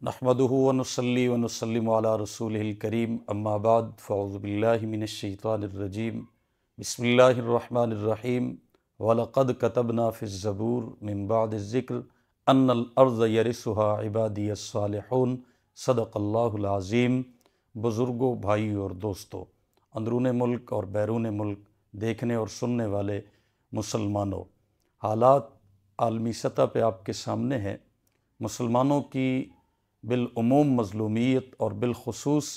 نحمدہ ونصلی ونسلم علی رسولہ الکریم اما بعد فاعوذ باللہ من الشیطان الرجیم بسم اللہ الرحمن الرحیم وَلَقَدْ كَتَبْنَا فِي الزَّبُورِ من بعد الذکر ان الارض یرثها عبادی الصالحون صدق اللہ العظیم۔ بزرگوں، بھائی اور دوستوں، اندرون ملک اور بیرون ملک دیکھنے اور سننے والے مسلمانوں، حالات عالمی سطح پہ آپ کے سامنے ہیں۔ مسلمانوں کی بالعموم مظلومیت اور بالخصوص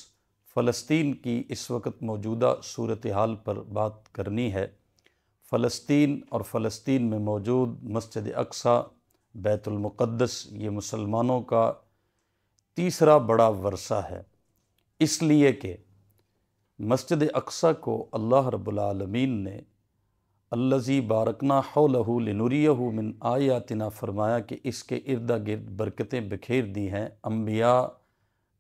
فلسطین کی اس وقت موجودہ صورتحال پر بات کرنی ہے۔ فلسطین اور فلسطین میں موجود مسجد اقصی، بیت المقدس، یہ مسلمانوں کا تیسرا بڑا ورثہ ہے، اس لیے کہ مسجد اقصی کو اللہ رب العالمین نے الذی بارکنا حولہ لنریہ من آیاتنا فرمایا کہ اس کے ارد گرد برکتیں بکھیر دی ہیں۔ انبیاء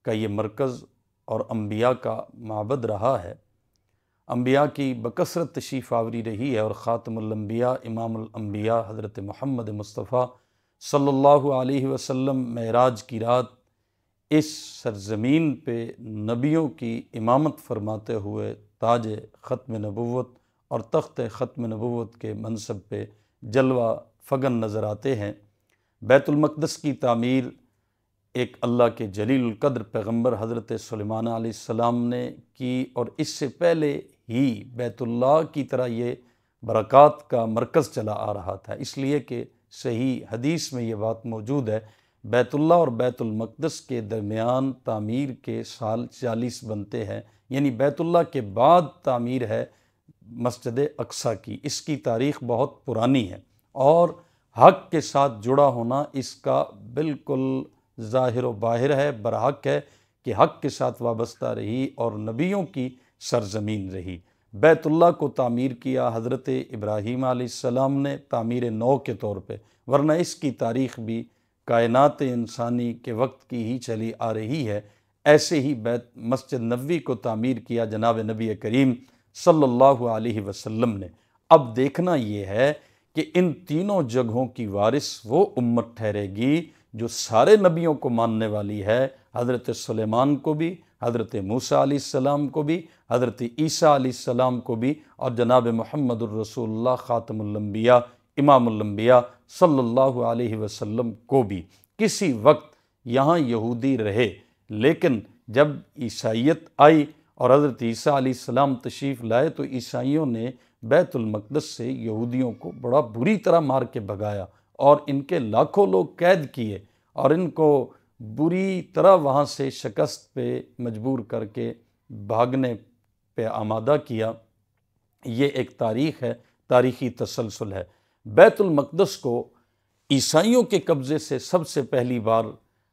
کا یہ مرکز اور انبیاء کا معبد رہا ہے، انبیاء کی بکثرت تشریف آوری رہی ہے، اور خاتم الانبیاء امام الانبیاء حضرت محمد مصطفیٰ صلی اللہ علیہ وسلم معراج کی رات اس سرزمین پہ نبیوں کی امامت فرماتے ہوئے تاج ختم نبوت اور تخت ختم نبوت کے منصب پہ جلوہ فگن نظر آتے ہیں۔ بیت المقدس کی تعمیر ایک اللہ کے جلیل القدر پیغمبر حضرت سلیمان علیہ السلام نے کی، اور اس سے پہلے ہی بیت اللہ کی طرح یہ برکات کا مرکز چلا آ رہا تھا، اس لیے کہ صحیح حدیث میں یہ بات موجود ہے، بیت اللہ اور بیت المقدس کے درمیان تعمیر کے سال 40 بنتے ہیں، یعنی بیت اللہ کے بعد تعمیر ہے مسجد اقصی کی۔ اس کی تاریخ بہت پرانی ہے، اور حق کے ساتھ جڑا ہونا اس کا بالکل ظاہر و باہر ہے، برحق ہے کہ حق کے ساتھ وابستہ رہی اور نبیوں کی سرزمین رہی۔ بیت اللہ کو تعمیر کیا حضرت ابراہیم علیہ السلام نے تعمیر نو کے طور پہ، ورنہ اس کی تاریخ بھی کائنات انسانی کے وقت کی ہی چلی آ رہی ہے۔ ایسے ہی مسجد نبوی کو تعمیر کیا جناب نبی کریم صلی اللہ علیہ وسلم نے۔ اب دیکھنا یہ ہے کہ ان تینوں جگہوں کی وارث وہ امت ٹھہرے گی جو سارے نبیوں کو ماننے والی ہے، حضرت سلیمان کو بھی، حضرت موسیٰ علیہ السلام کو بھی، حضرت عیسیٰ علیہ السلام کو بھی، اور جناب محمد الرسول اللہ خاتم الانبیاء امام الانبیاء صلی اللہ علیہ وسلم کو بھی۔ کسی وقت یہاں یہودی رہے، لیکن جب عیسائیت آئی اور حضرت عیسیٰ علیہ السلام تشریف لائے تو عیسائیوں نے بیت المقدس سے یہودیوں کو بڑا بری طرح مار کے بھگایا، اور ان کے لاکھوں لوگ قید کیے، اور ان کو بری طرح وہاں سے شکست پہ مجبور کر کے بھاگنے پہ آمادہ کیا۔ یہ ایک تاریخ ہے، تاریخی تسلسل ہے۔ بیت المقدس کو عیسائیوں کے قبضے سے سب سے پہلی بار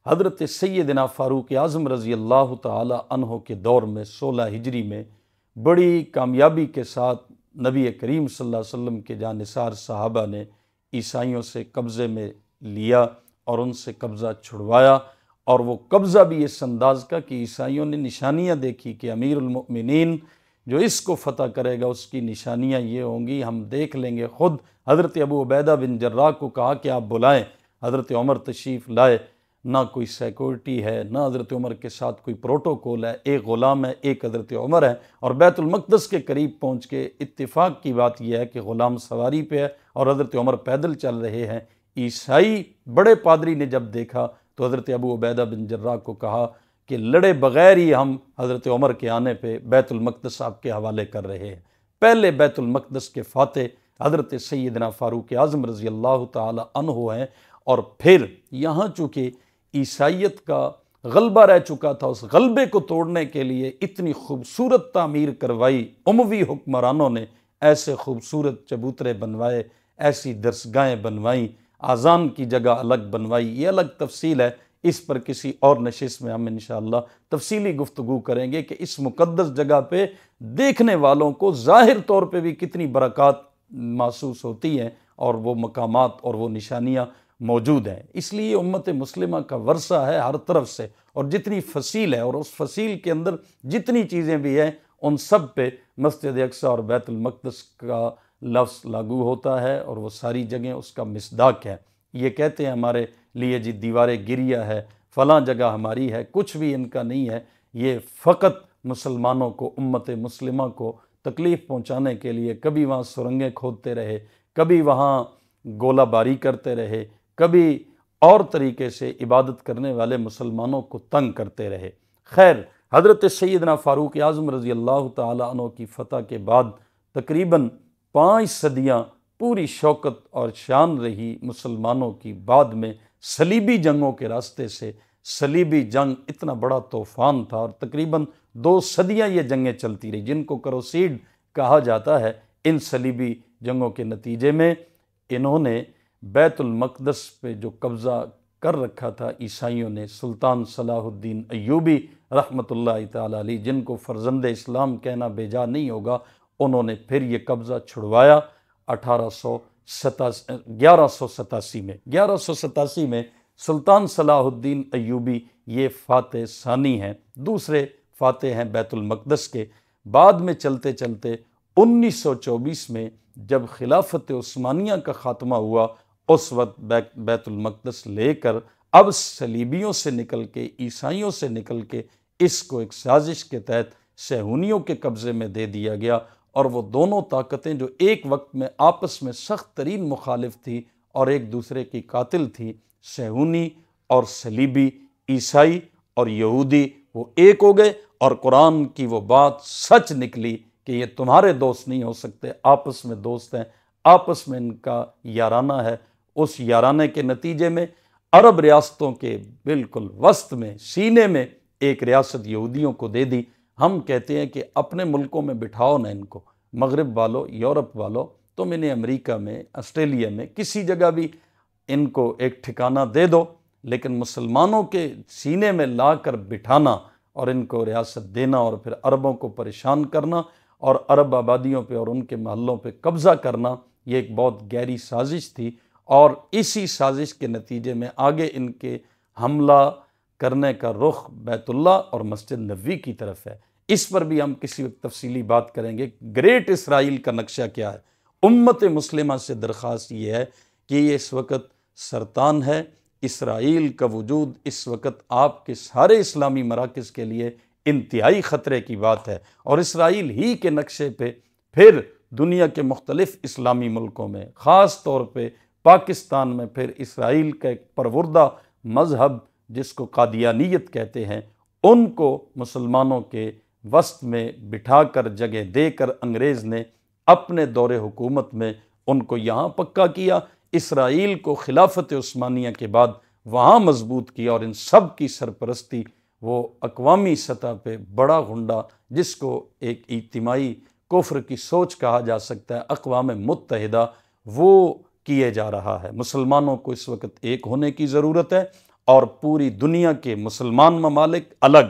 حضرت سیدنا فاروق اعظم رضی اللہ تعالی عنہ کے دور میں 16 ہجری میں بڑی کامیابی کے ساتھ نبی کریم صلی اللہ علیہ وسلم کے جانثار صحابہ نے عیسائیوں سے قبضے میں لیا اور ان سے قبضہ چھڑوایا، اور وہ قبضہ بھی اس انداز کا کہ عیسائیوں نے نشانیاں دیکھی کہ امیر المؤمنین جو اس کو فتح کرے گا اس کی نشانیاں یہ ہوں گی، ہم دیکھ لیں گے۔ خود حضرت ابو عبیدہ بن جراح کو کہا کہ آپ بلائیں، حضرت عمر تشریف لائے، نہ کوئی سیکورٹی ہے، نہ حضرت عمر کے ساتھ کوئی پروٹوکول ہے، ایک غلام ہے، ایک حضرت عمر ہے، اور بیت المقدس کے قریب پہنچ کے اتفاق کی بات یہ ہے کہ غلام سواری پہ ہے اور حضرت عمر پیدل چل رہے ہیں۔ عیسائی بڑے پادری نے جب دیکھا تو حضرت ابو عبیدہ بن جراح کو کہا کہ لڑے بغیر ہی ہم حضرت عمر کے آنے پہ بیت المقدس آپ کے حوالے کر رہے ہیں۔ پہلے بیت المقدس کے فاتح حضرت سیدنا فاروق اعظم رضی اللہ تعالی عنہ ہیں، اور پھر یہاں چونکہ عیسائیت کا غلبہ رہ چکا تھا، اس غلبے کو توڑنے کے لیے اتنی خوبصورت تعمیر کروائی اموی حکمرانوں نے، ایسے خوبصورت چبوترے بنوائے، ایسی درسگاہیں بنوائیں، اذان کی جگہ الگ بنوائی۔ یہ الگ تفصیل ہے، اس پر کسی اور نشست میں ہم انشاءاللہ تفصیلی گفتگو کریں گے کہ اس مقدس جگہ پہ دیکھنے والوں کو ظاہر طور پہ بھی کتنی برکات محسوس ہوتی ہیں، اور وہ مقامات اور وہ نشانیاں موجود ہیں۔ اس لیے امت مسلمہ کا ورثہ ہے ہر طرف سے، اور جتنی فصیل ہے اور اس فصیل کے اندر جتنی چیزیں بھی ہیں ان سب پہ مسجد اقصی اور بیت المقدس کا لفظ لاگو ہوتا ہے، اور وہ ساری جگہیں اس کا مصداق ہے۔ یہ کہتے ہیں ہمارے لیے جی دیوار گریہ ہے، فلاں جگہ ہماری ہے، کچھ بھی ان کا نہیں ہے۔ یہ فقط مسلمانوں کو، امت مسلمہ کو تکلیف پہنچانے کے لیے کبھی وہاں سرنگیں کھودتے رہے، کبھی وہاں گولہ باری کرتے رہے، کبھی اور طریقے سے عبادت کرنے والے مسلمانوں کو تنگ کرتے رہے۔ خیر، حضرت سیدنا فاروق اعظم رضی اللہ تعالیٰ عنہ کی فتح کے بعد تقریباً 5 صدیاں پوری شوکت اور شان رہی مسلمانوں کی۔ بعد میں صلیبی جنگوں کے راستے سے، صلیبی جنگ اتنا بڑا طوفان تھا اور تقریباً 2 صدیاں یہ جنگیں چلتی رہی، جن کو کروسیڈ کہا جاتا ہے۔ ان صلیبی جنگوں کے نتیجے میں انہوں نے بیت المقدس پہ جو قبضہ کر رکھا تھا عیسائیوں نے، سلطان صلاح الدین ایوبی رحمۃ اللہ تعالیٰ علیہ، جن کو فرزند اسلام کہنا بیجا نہیں ہوگا، انہوں نے پھر یہ قبضہ چھڑوایا 1187 میں سلطان صلاح الدین ایوبی یہ فاتح ثانی ہیں، دوسرے فاتح ہیں بیت المقدس کے۔ بعد میں چلتے چلتے 1924 میں جب خلافت عثمانیہ کا خاتمہ ہوا، اس وقت بیت المقدس لے کر اب صلیبیوں سے نکل کے، عیسائیوں سے نکل کے، اس کو ایک سازش کے تحت صہیونیوں کے قبضے میں دے دیا گیا۔ اور وہ دونوں طاقتیں جو ایک وقت میں آپس میں سخت ترین مخالف تھی اور ایک دوسرے کی قاتل تھی، صہیونی اور صلیبی، عیسائی اور یہودی، وہ ایک ہو گئے اور قرآن کی وہ بات سچ نکلی کہ یہ تمہارے دوست نہیں ہو سکتے، آپس میں دوست ہیں، آپس میں ان کا یارانہ ہے۔ اس یارانے کے نتیجے میں عرب ریاستوں کے بالکل وسط میں، سینے میں ایک ریاست یہودیوں کو دے دی۔ ہم کہتے ہیں کہ اپنے ملکوں میں بٹھاؤ نہ ان کو، مغرب والوں، یورپ والوں، تم انہیں امریکہ میں، آسٹریلیا میں، کسی جگہ بھی ان کو ایک ٹھکانہ دے دو، لیکن مسلمانوں کے سینے میں لا کر بٹھانا اور ان کو ریاست دینا اور پھر عربوں کو پریشان کرنا اور عرب آبادیوں پہ اور ان کے محلوں پہ قبضہ کرنا، یہ ایک بہت گہری سازش تھی۔ اور اسی سازش کے نتیجے میں آگے ان کے حملہ کرنے کا رخ بیت اللہ اور مسجد نبوی کی طرف ہے۔ اس پر بھی ہم کسی وقت تفصیلی بات کریں گے۔ گریٹ اسرائیل کا نقشہ کیا ہے؟ امت مسلمہ سے درخواست یہ ہے کہ یہ اس وقت سرطان ہے۔ اسرائیل کا وجود اس وقت آپ کے سارے اسلامی مراکز کے لیے انتہائی خطرے کی بات ہے، اور اسرائیل ہی کے نقشے پہ پھر دنیا کے مختلف اسلامی ملکوں میں، خاص طور پہ پاکستان میں، پھر اسرائیل کا ایک پروردہ مذہب جس کو قادیانیت کہتے ہیں، ان کو مسلمانوں کے وسط میں بٹھا کر، جگہ دے کر، انگریز نے اپنے دور حکومت میں ان کو یہاں پکا کیا، اسرائیل کو خلافت عثمانیہ کے بعد وہاں مضبوط کیا، اور ان سب کی سرپرستی وہ اقوامی سطح پہ بڑا غنڈہ، جس کو ایک اجتماعی کفر کی سوچ کہا جا سکتا ہے، اقوام متحدہ، وہ کیے جا رہا ہے۔ مسلمانوں کو اس وقت ایک ہونے کی ضرورت ہے، اور پوری دنیا کے مسلمان ممالک الگ،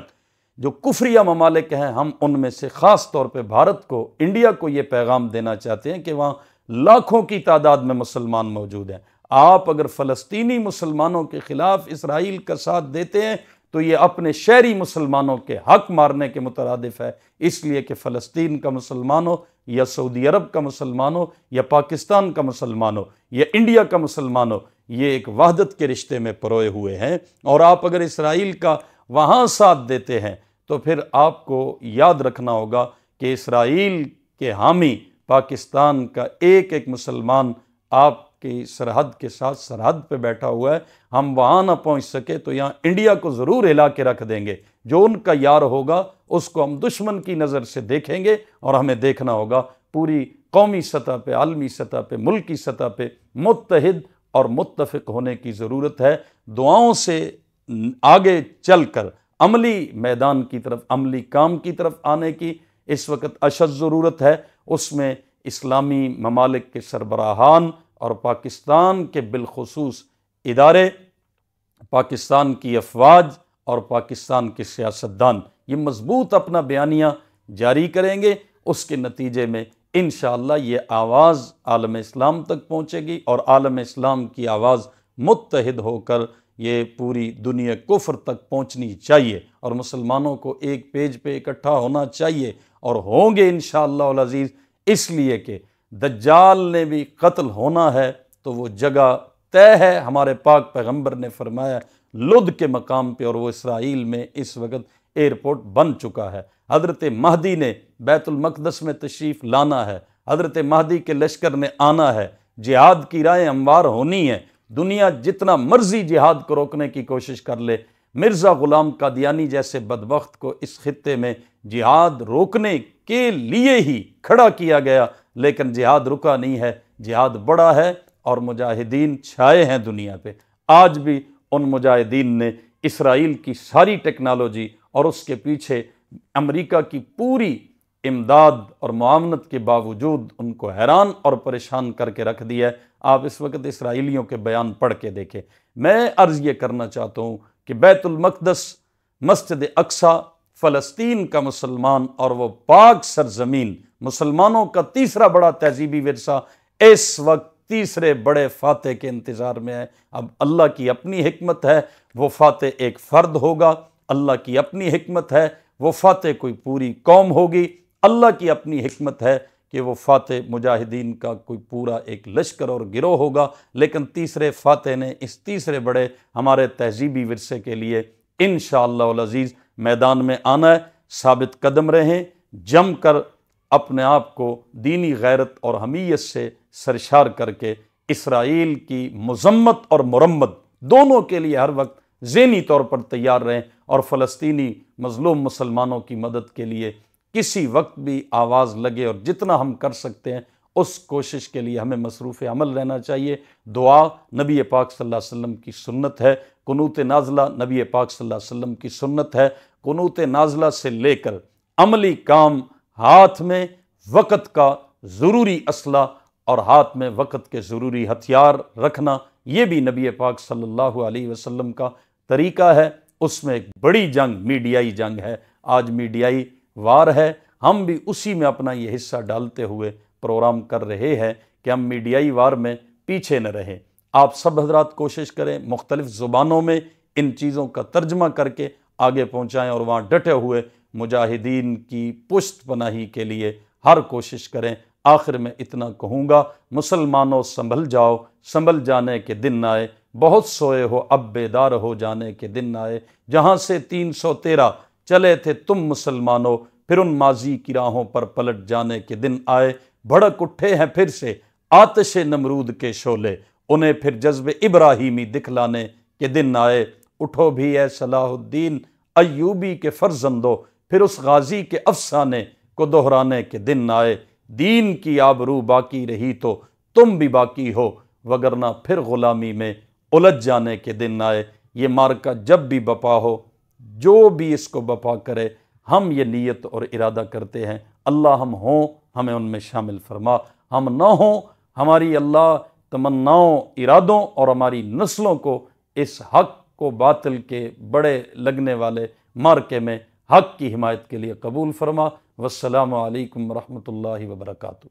جو کفریہ ممالک ہیں، ہم ان میں سے خاص طور پہ بھارت کو، انڈیا کو یہ پیغام دینا چاہتے ہیں کہ وہاں لاکھوں کی تعداد میں مسلمان موجود ہیں۔ آپ اگر فلسطینی مسلمانوں کے خلاف اسرائیل کا ساتھ دیتے ہیں تو یہ اپنے شہری مسلمانوں کے حق مارنے کے مترادف ہے، اس لیے کہ فلسطین کا مسلمان ہو یا سعودی عرب کا مسلمان ہو یا پاکستان کا مسلمان ہو یا انڈیا کا مسلمان ہو، یہ ایک وحدت کے رشتے میں پروئے ہوئے ہیں۔ اور آپ اگر اسرائیل کا وہاں ساتھ دیتے ہیں تو پھر آپ کو یاد رکھنا ہوگا کہ اسرائیل کے حامی پاکستان کا ایک ایک مسلمان آپ کی سرحد کے ساتھ سرحد پہ بیٹھا ہوا ہے۔ ہم وہاں نہ پہنچ سکے تو یہاں انڈیا کو ضرور ہلا کے رکھ دیں گے، جو ان کا یار ہوگا اس کو ہم دشمن کی نظر سے دیکھیں گے، اور ہمیں دیکھنا ہوگا پوری قومی سطح پہ، عالمی سطح پہ، ملکی سطح پہ متحد اور متفق ہونے کی ضرورت ہے۔ دعاؤں سے آگے چل کر عملی میدان کی طرف، عملی کام کی طرف آنے کی اس وقت اشد ضرورت ہے۔ اس میں اسلامی ممالک کے سربراہان اور پاکستان کے بالخصوص ادارے، پاکستان کی افواج اور پاکستان کے سیاستدان یہ مضبوط اپنا بیانیہ جاری کریں گے۔ اس کے نتیجے میں انشاءاللہ یہ آواز عالم اسلام تک پہنچے گی، اور عالم اسلام کی آواز متحد ہو کر یہ پوری دنیا کفر تک پہنچنی چاہیے، اور مسلمانوں کو ایک پیج پہ اکٹھا ہونا چاہیے، اور ہوں گے انشاءاللہ العزیز، اس لیے کہ دجال نے بھی قتل ہونا ہے تو وہ جگہ طے ہے۔ ہمارے پاک پیغمبر نے فرمایا لد کے مقام پہ، اور وہ اسرائیل میں اس وقت ایئرپورٹ بن چکا ہے۔ حضرت مہدی نے بیت المقدس میں تشریف لانا ہے، حضرت مہدی کے لشکر نے آنا ہے، جہاد کی راہیں ہموار ہونی ہے۔ دنیا جتنا مرضی جہاد کو روکنے کی کوشش کر لے، مرزا غلام قادیانی جیسے بدبخت کو اس خطے میں جہاد روکنے کے لیے ہی کھڑا کیا گیا، لیکن جہاد رکا نہیں ہے، جہاد بڑا ہے اور مجاہدین چھائے ہیں دنیا پہ۔ آج بھی ان مجاہدین نے اسرائیل کی ساری ٹیکنالوجی اور اس کے پیچھے امریکہ کی پوری امداد اور معاونت کے باوجود ان کو حیران اور پریشان کر کے رکھ دیا ہے۔ آپ اس وقت اسرائیلیوں کے بیان پڑھ کے دیکھیں۔ میں عرض یہ کرنا چاہتا ہوں کہ بیت المقدس، مسجد اقصیٰ، فلسطین کا مسلمان اور وہ پاک سرزمین، مسلمانوں کا تیسرا بڑا تہذیبی ورثہ اس وقت تیسرے بڑے فاتح کے انتظار میں ہے۔ اب اللہ کی اپنی حکمت ہے، وہ فاتح ایک فرد ہوگا، اللہ کی اپنی حکمت ہے وہ فاتح کوئی پوری قوم ہوگی، اللہ کی اپنی حکمت ہے کہ وہ فاتح مجاہدین کا کوئی پورا ایک لشکر اور گروہ ہوگا، لیکن تیسرے فاتح نے اس تیسرے بڑے ہمارے تہذیبی ورثے کے لیے انشاءاللہ العزیز میدان میں آنا ہے۔ ثابت قدم رہیں، جم کر اپنے آپ کو دینی غیرت اور حمیت سے سرشار کر کے اسرائیل کی مذمت اور مرمت دونوں کے لیے ہر وقت ذہنی طور پر تیار رہیں، اور فلسطینی مظلوم مسلمانوں کی مدد کے لیے کسی وقت بھی آواز لگے، اور جتنا ہم کر سکتے ہیں اس کوشش کے لیے ہمیں مصروف عمل رہنا چاہیے۔ دعا نبی پاک صلی اللہ علیہ وسلم کی سنت ہے، قنوت نازلہ نبی پاک صلی اللہ علیہ وسلم کی سنت ہے۔ قنوت نازلہ سے لے کر عملی کام، ہاتھ میں وقت کا ضروری اسلحہ اور ہاتھ میں وقت کے ضروری ہتھیار رکھنا، یہ بھی نبی پاک صلی اللہ علیہ وسلم کا طریقہ ہے۔ اس میں ایک بڑی جنگ میڈیائی جنگ ہے، آج میڈیائی وار ہے، ہم بھی اسی میں اپنا یہ حصہ ڈالتے ہوئے پروگرام کر رہے ہیں کہ ہم میڈیائی وار میں پیچھے نہ رہیں۔ آپ سب حضرات کوشش کریں مختلف زبانوں میں ان چیزوں کا ترجمہ کر کے آگے پہنچائیں، اور وہاں ڈٹے ہوئے مجاہدین کی پشت پناہی کے لیے ہر کوشش کریں۔ آخر میں اتنا کہوں گا، مسلمانوں سنبھل جاؤ، سنبھل جانے کے دن آئے، بہت سوئے ہو اب بیدار ہو جانے کے دن آئے، جہاں سے 313 چلے تھے تم مسلمانوں، پھر ان ماضی کی راہوں پر پلٹ جانے کے دن آئے، بھڑک اٹھے ہیں پھر سے آتش نمرود کے شعلے، انہیں پھر جذب ابراہیمی دکھلانے کے دن آئے۔ اٹھو بھی اے صلاح الدین ایوبی کے فرزندوں، پھر اس غازی کے افسانے کو دہرانے کے دن آئے۔ دین کی آبرو باقی رہی تو تم بھی باقی ہو، وگرنہ پھر غلامی میں الجھ جانے کے دن آئے۔ یہ مارکہ جب بھی بپا ہو، جو بھی اس کو بپا کرے، ہم یہ نیت اور ارادہ کرتے ہیں اللہ ہم ہوں، ہمیں ان میں شامل فرما، ہم نہ ہوں، ہماری اللہ تمناؤں، ارادوں اور ہماری نسلوں کو اس حق کو باطل کے بڑے لگنے والے مارکے میں حق کی حمایت کے لیے قبول فرما۔ والسلام علیکم ورحمۃ اللہ وبرکاتہ۔